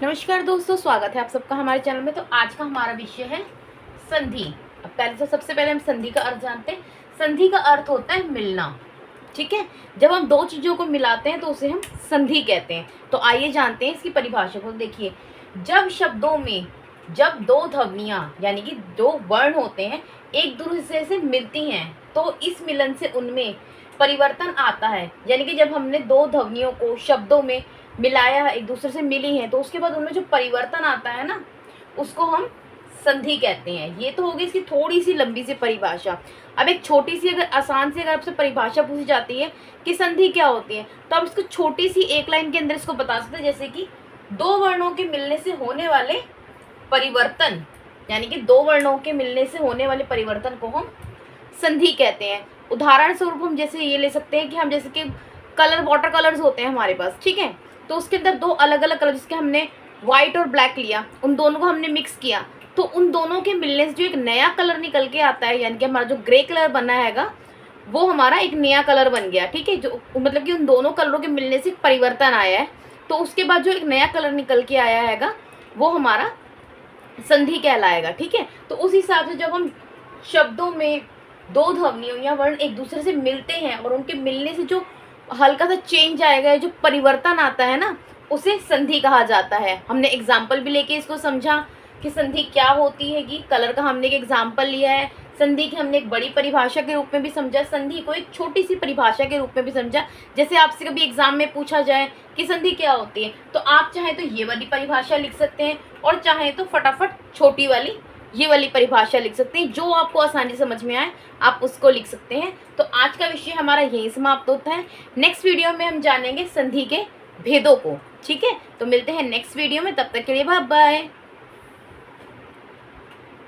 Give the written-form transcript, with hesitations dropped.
नमस्कार दोस्तों, स्वागत है आप सबका हमारे चैनल में। तो आज का हमारा विषय है संधि। अब पहले तो सबसे पहले हम संधि का अर्थ जानते हैं। संधि का अर्थ होता है मिलना। ठीक है, जब हम दो चीजों को मिलाते हैं तो उसे हम संधि कहते हैं। तो आइए जानते हैं इसकी परिभाषा को। देखिए, जब शब्दों में जब दो ध्वनियां यानी कि दो वर्ण होते हैं एक दूसरे से मिलती हैं तो इस मिलन से उनमें परिवर्तन आता है। यानी कि जब हमने दो ध्वनियों को शब्दों में मिलाया है, एक दूसरे से मिली हैं, तो उसके बाद उनमें जो परिवर्तन आता है ना, उसको हम संधि कहते हैं। ये तो होगी इसकी थोड़ी सी लंबी सी परिभाषा। अब एक छोटी सी अगर आसान सी अगर आपसे परिभाषा पूछी जाती है कि संधि क्या होती है, तो आप इसको छोटी सी एक लाइन के अंदर इसको बता सकते हैं, जैसे कि दो वर्णों के मिलने से होने वाले परिवर्तन, यानी कि दो वर्णों के मिलने से होने वाले परिवर्तन को हम संधि कहते हैं। उदाहरण स्वरूप हम जैसे ये ले सकते हैं कि हम जैसे कि कलर, वाटर कलर्स होते हैं हमारे पास, ठीक है, तो उसके अंदर दो अलग अलग कलर, जिसके हमने व्हाइट और ब्लैक लिया, उन दोनों को हमने मिक्स किया, तो उन दोनों के मिलने से जो एक नया कलर निकल के आता है, यानी कि हमारा जो ग्रे कलर बना हैगा वो हमारा एक नया कलर बन गया। ठीक है, जो मतलब कि उन दोनों कलरों के मिलने से परिवर्तन आया है, तो उसके बाद जो एक नया कलर निकल के आया हैगा वो हमारा संधि कहलाएगा। ठीक है, तो उस हिसाब से जब हम शब्दों में दो ध्वनियों या वर्ण एक दूसरे से मिलते हैं और उनके मिलने से जो हल्का सा चेंज आएगा, जो परिवर्तन आता है ना, उसे संधि कहा जाता है। हमने एग्जाम्पल भी लेके इसको समझा कि संधि क्या होती है। कि कलर का हमने एक एग्जाम्पल लिया है, संधि की हमने एक बड़ी परिभाषा के रूप में भी समझा, संधि को एक छोटी सी परिभाषा के रूप में भी समझा। जैसे आपसे कभी एग्जाम में पूछा जाए कि संधि क्या होती है, तो आप चाहे तो ये वाली परिभाषा लिख सकते हैं और चाहे तो फटाफट छोटी वाली ये वाली परिभाषा लिख सकते हैं। जो आपको आसानी से समझ में आए आप उसको लिख सकते हैं। तो आज का विषय हमारा यहीं समाप्त होता है। नेक्स्ट वीडियो में हम जानेंगे संधि के भेदों को। ठीक है, तो मिलते हैं नेक्स्ट वीडियो में, तब तक के लिए बाय बाय।